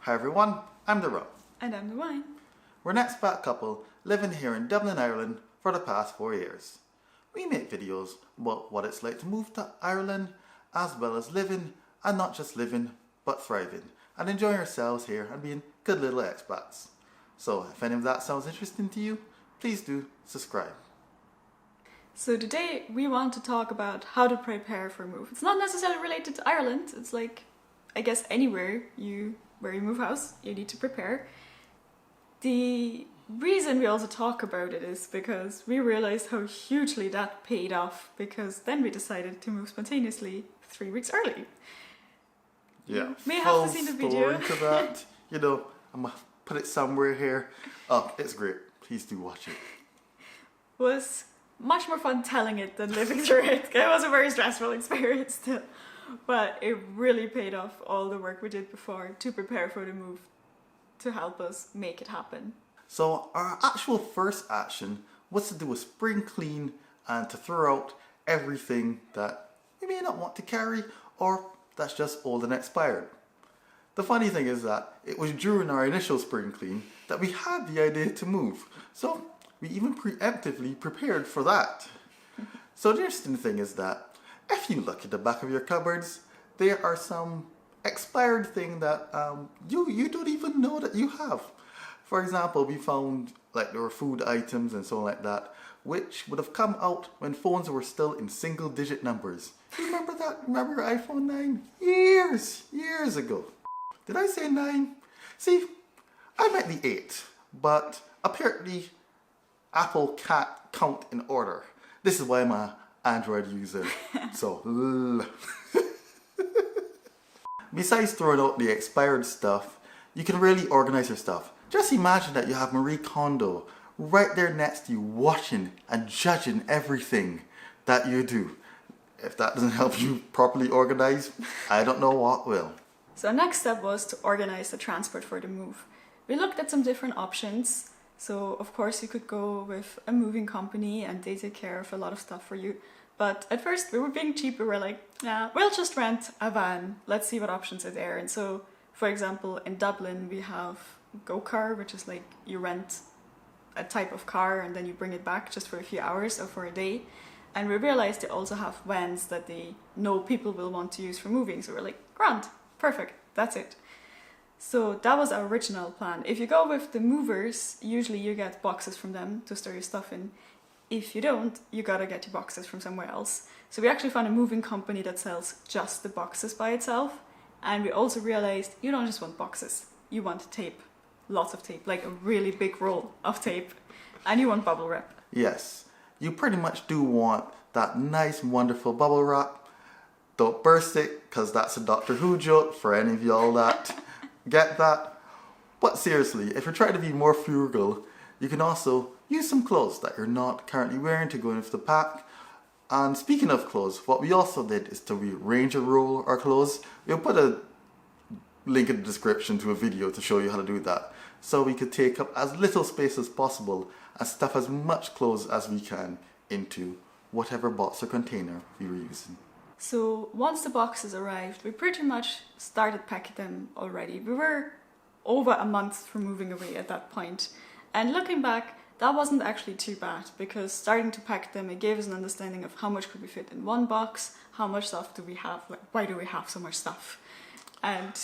Hi everyone, I'm the Rob. And I'm the Wine. We're an expat couple living here in Dublin, Ireland for the past 4 years. We make videos about what it's like to move to Ireland, as well as living, and not just living, but thriving, and enjoying ourselves here and being good little expats. So if any of that sounds interesting to you, please do subscribe. So today we want to talk about how to prepare for a move. It's not necessarily related to Ireland. It's like, I guess anywhere where you move house, you need to prepare. The reason we also talk about it is because we realized how hugely that paid off, because then we decided to move spontaneously 3 weeks early. Yeah, you may have to see the video. To that. I'm gonna put it somewhere here. Oh, it's great. Please do watch it. Was much more fun telling it than living through it. It was a very stressful experience still. But it really paid off all the work we did before to prepare for the move to help us make it happen. So our actual first action was to do a spring clean and to throw out everything that we may not want to carry or that's just old and expired. The funny thing is that it was during our initial spring clean that we had the idea to move. So we even preemptively prepared for that. So the interesting thing is that if you look at the back of your cupboards, there are some expired things that you don't even know that you have. For example, we found like there were food items and so on like that, which would have come out when phones were still in single digit numbers. You remember that? Remember your iPhone 9? Years ago. Did I say 9? See, I meant the 8, but apparently Apple can't count in order. This is why I'm an Android user. So, besides throwing out the expired stuff, you can really organize your stuff. Just imagine that you have Marie Kondo right there next to you, watching and judging everything that you do. If that doesn't help you properly organize, I don't know what will. So our next step was to organize the transport for the move. We looked at some different options. So of course you could go with a moving company and they take care of a lot of stuff for you. But at first we were being cheap. We were like, yeah, we'll just rent a van. Let's see what options are there. And so, for example, in Dublin we have go-car, which is like you rent a type of car and then you bring it back just for a few hours or for a day. And we realized they also have vans that they know people will want to use for moving. So we're like, grand, perfect, that's it. So that was our original plan. If you go with the movers, usually you get boxes from them to store your stuff in. If you don't, you gotta get your boxes from somewhere else. So we actually found a moving company that sells just the boxes by itself. And we also realized you don't just want boxes, you want tape. Lots of tape, like a really big roll of tape. And you want bubble wrap. Yes, you pretty much do want that nice, wonderful bubble wrap. Don't burst it, because that's a Doctor Who joke for any of y'all that get that. But seriously, if you're trying to be more frugal, you can also use some clothes that you're not currently wearing to go into the pack. And speaking of clothes, what we also did is to rearrange or roll our clothes. We'll put a link in the description to a video to show you how to do that. So we could take up as little space as possible and stuff as much clothes as we can into whatever box or container we were using. So once the boxes arrived, we pretty much started packing them already. We were over a month from moving away at that point. And looking back, that wasn't actually too bad, because starting to pack them, it gave us an understanding of how much could we fit in one box, how much stuff do we have, like why do we have so much stuff? And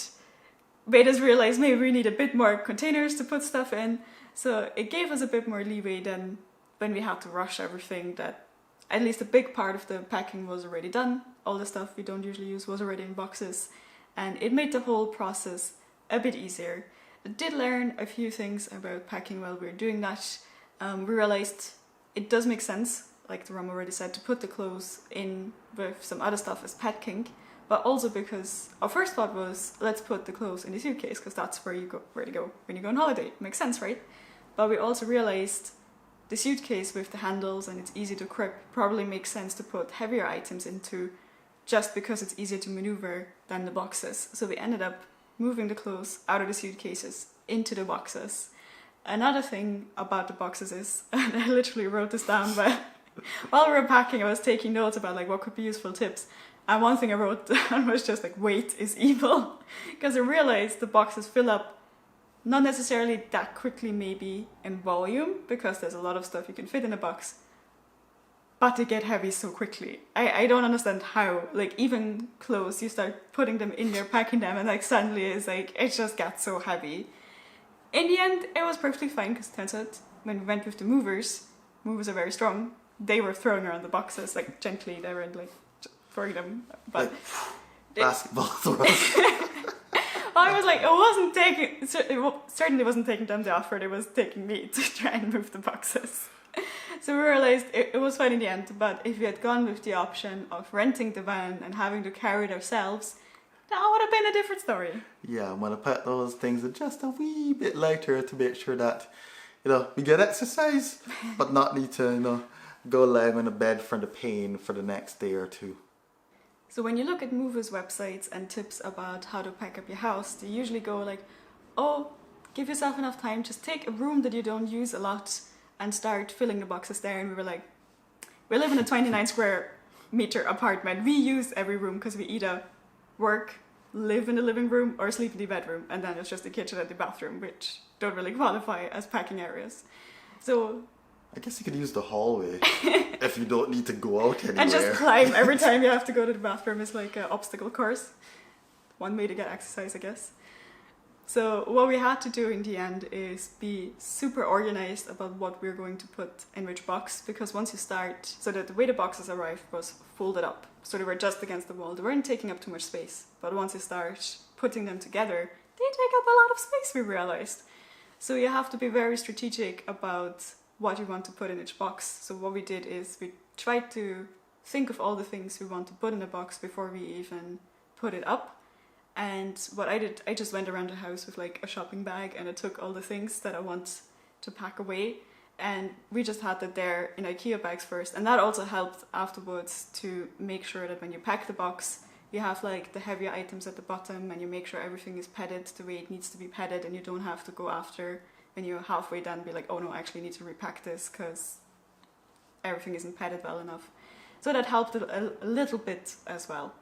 made us realize maybe we need a bit more containers to put stuff in. So it gave us a bit more leeway than when we had to rush everything, that at least a big part of the packing was already done. All the stuff we don't usually use was already in boxes. And it made the whole process a bit easier. I did learn a few things about packing while we were doing that. We realized it does make sense, like the Ram already said, to put the clothes in with some other stuff as packing. But also because our first thought was, let's put the clothes in the suitcase, because that's where to go when you go on holiday. Makes sense, right? But we also realized the suitcase with the handles and it's easy to grip probably makes sense to put heavier items into, just because it's easier to maneuver than the boxes. So we ended up moving the clothes out of the suitcases into the boxes. Another thing about the boxes is, and I literally wrote this down, but while we were packing I was taking notes about like what could be useful tips. And one thing I wrote down was just like, weight is evil. Because I realized the boxes fill up not necessarily that quickly, maybe in volume, because there's a lot of stuff you can fit in a box, but they get heavy so quickly. I don't understand how. Like, even clothes, you start putting them in there, packing them, and like suddenly it's like, it just gets so heavy. In the end, it was perfectly fine, because it turns out when we went with the movers are very strong. They were throwing around the boxes, like gently, they were like throwing them. But like basketball throws. I was like, it certainly wasn't taking them the effort, it was taking me to try and move the boxes. So we realized it was fine in the end, but if we had gone with the option of renting the van and having to carry it ourselves, that would have been a different story. Yeah, I'm gonna put those things just a wee bit lighter to make sure that, we get exercise, but not need to, go lie on a bed for the pain for the next day or two. So when you look at movers' websites and tips about how to pack up your house, they usually go like, oh, give yourself enough time, just take a room that you don't use a lot and start filling the boxes there. And we were like, we live in a 29 square meter apartment. We use every room because we either work, live in the living room, or sleep in the bedroom. And then it's just the kitchen and the bathroom, which don't really qualify as packing areas. So I guess you could use the hallway if you don't need to go out anywhere. and just climb every time you have to go to the bathroom is like an obstacle course. One way to get exercise, I guess. So what we had to do in the end is be super organized about what we're going to put in which box, because once you start, so that the way the boxes arrived was folded up. So they were just against the wall. They weren't taking up too much space. But once you start putting them together, they take up a lot of space, we realized. So you have to be very strategic about what you want to put in each box. So what we did is we tried to think of all the things we want to put in a box before we even put it up. And what I did, I just went around the house with like a shopping bag and I took all the things that I want to pack away. And we just had that there in IKEA bags first. And that also helped afterwards to make sure that when you pack the box, you have like the heavier items at the bottom and you make sure everything is padded the way it needs to be padded, and you don't have to go after when you're halfway done be like, oh no, I actually need to repack this because everything isn't padded well enough. So that helped a little bit as well.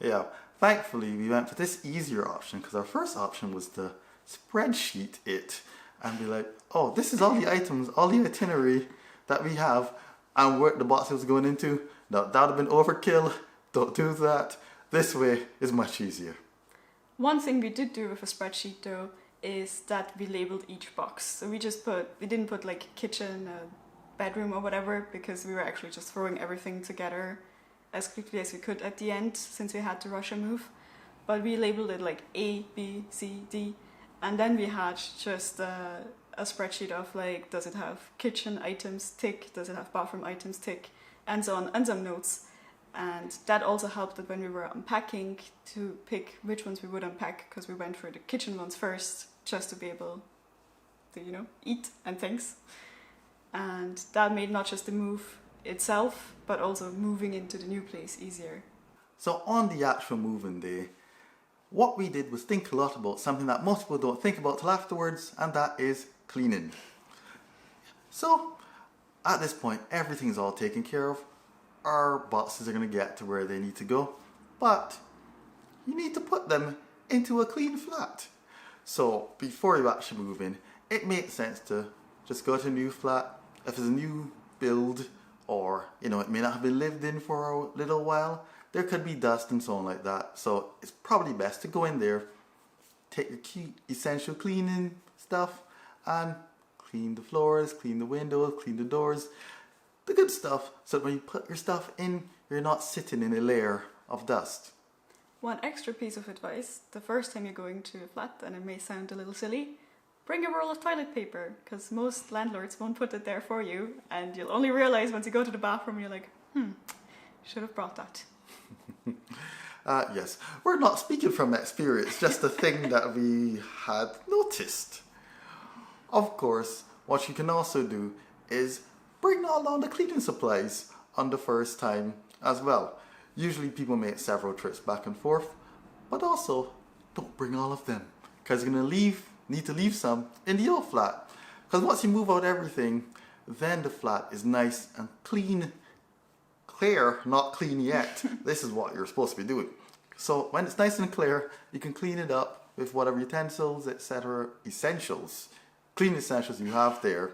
Yeah, thankfully we went for this easier option, because our first option was to spreadsheet it and be like, oh, this is all the items, all the itinerary that we have and where the box was going into. No, that would have been overkill. Don't do that. This way is much easier. One thing we did do with a spreadsheet though is that we labeled each box. So we didn't put like kitchen, bedroom or whatever, because we were actually just throwing everything together as quickly as we could at the end, since we had to rush a move. But we labeled it like A, B, C, D, and then we had just a spreadsheet of like, does it have kitchen items, tick, does it have bathroom items, tick, and so on, and some notes. And that also helped that when we were unpacking to pick which ones we would unpack, because we went for the kitchen ones first, just to be able to, eat and things. And that made not just the move itself, but also moving into the new place easier. So on the actual moving day, what we did was think a lot about something that most people don't think about till afterwards, and that is cleaning. So at this point, everything's all taken care of. Our boxes are going to get to where they need to go, but you need to put them into a clean flat. So before you actually move in, it makes sense to just go to a new flat. If it's a new build, or it may not have been lived in for a little while, there could be dust and so on like that. So it's probably best to go in there, take your key essential cleaning stuff, and clean the floors, clean the windows, clean the doors, the good stuff, so that when you put your stuff in, you're not sitting in a layer of dust. One extra piece of advice: the first time you're going to a flat, and it may sound a little silly, bring a roll of toilet paper, because most landlords won't put it there for you, and you'll only realize once you go to the bathroom, you're like, should have brought that. Yes, we're not speaking from experience, just a thing that we had noticed. Of course, what you can also do is bring along the cleaning supplies on the first time as well. Usually people make several trips back and forth, but also don't bring all of them, because you're going to need to leave some in the old flat. Because once you move out everything, then the flat is nice and clean, clear, not clean yet. This is what you're supposed to be doing. So when it's nice and clear, you can clean it up with whatever utensils, etc. essentials, clean essentials you have there.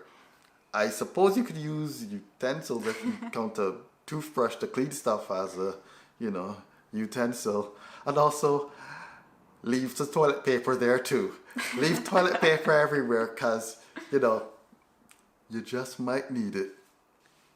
I suppose you could use utensils if you count a toothbrush to clean stuff as a, utensil. And also leave the toilet paper there too. Leave toilet paper everywhere because, you just might need it.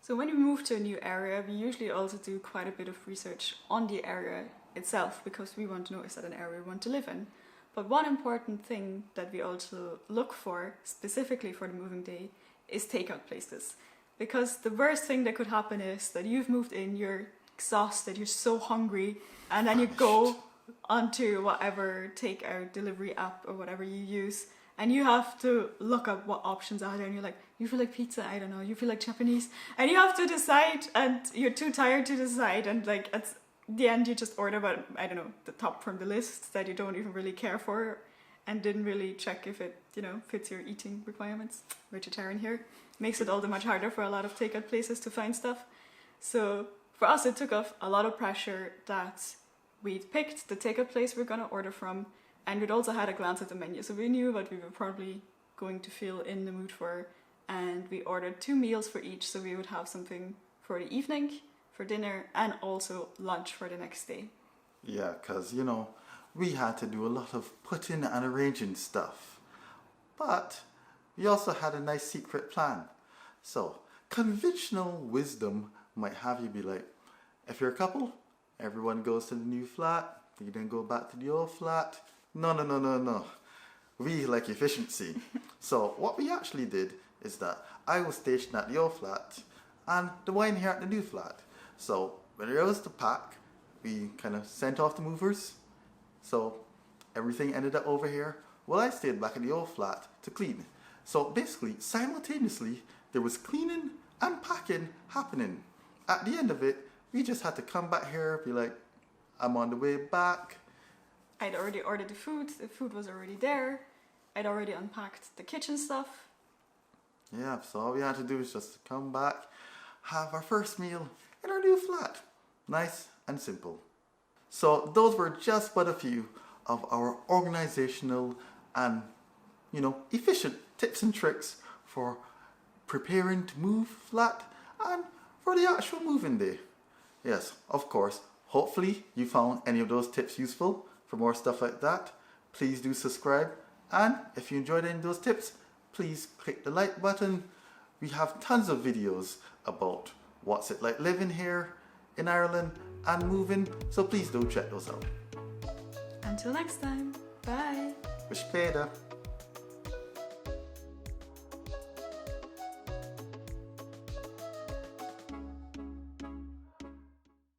So when we move to a new area, we usually also do quite a bit of research on the area itself because we want to know, is that an area we want to live in? But one important thing that we also look for, specifically for the moving day, is takeout places. Because the worst thing that could happen is that you've moved in, you're exhausted, you're so hungry, and then you go onto whatever takeout delivery app or whatever you use, and you have to look up what options are there, and you're like, you feel like pizza, I don't know, you feel like Japanese, and you have to decide, and you're too tired to decide, and like at the end you just order about, I don't know, the top from the list that you don't even really care for and didn't really check if it, fits your eating requirements. Vegetarian here. Makes it all the much harder for a lot of takeout places to find stuff. So for us it took off a lot of pressure that we'd picked the takeout place we're gonna order from, and we'd also had a glance at the menu, so we knew what we were probably going to feel in the mood for, and we ordered 2 meals for each, so we would have something for the evening, for dinner, and also lunch for the next day. Yeah, because, we had to do a lot of putting and arranging stuff. But we also had a nice secret plan. So, conventional wisdom might have you be like, if you're a couple, everyone goes to the new flat, you then go back to the old flat. No. We like efficiency. So what we actually did is that I was stationed at the old flat and the wine here at the new flat. So when it was to pack, we kind of sent off the movers. So everything ended up over here. Well, I stayed back in the old flat to clean. So basically, simultaneously, there was cleaning and packing happening. At the end of it, we just had to come back here, be like, I'm on the way back. I'd already ordered the food was already there. I'd already unpacked the kitchen stuff. Yeah, so all we had to do was just come back, have our first meal in our new flat. Nice and simple. So those were just but a few of our organizational and, efficient tips and tricks for preparing to move flat and for the actual moving day. Yes, of course, hopefully you found any of those tips useful. For more stuff like that, please do subscribe. And if you enjoyed any of those tips, please click the like button. We have tons of videos about what's it like living here in Ireland and moving, so please do check those out. Until next time, bye. Bis später.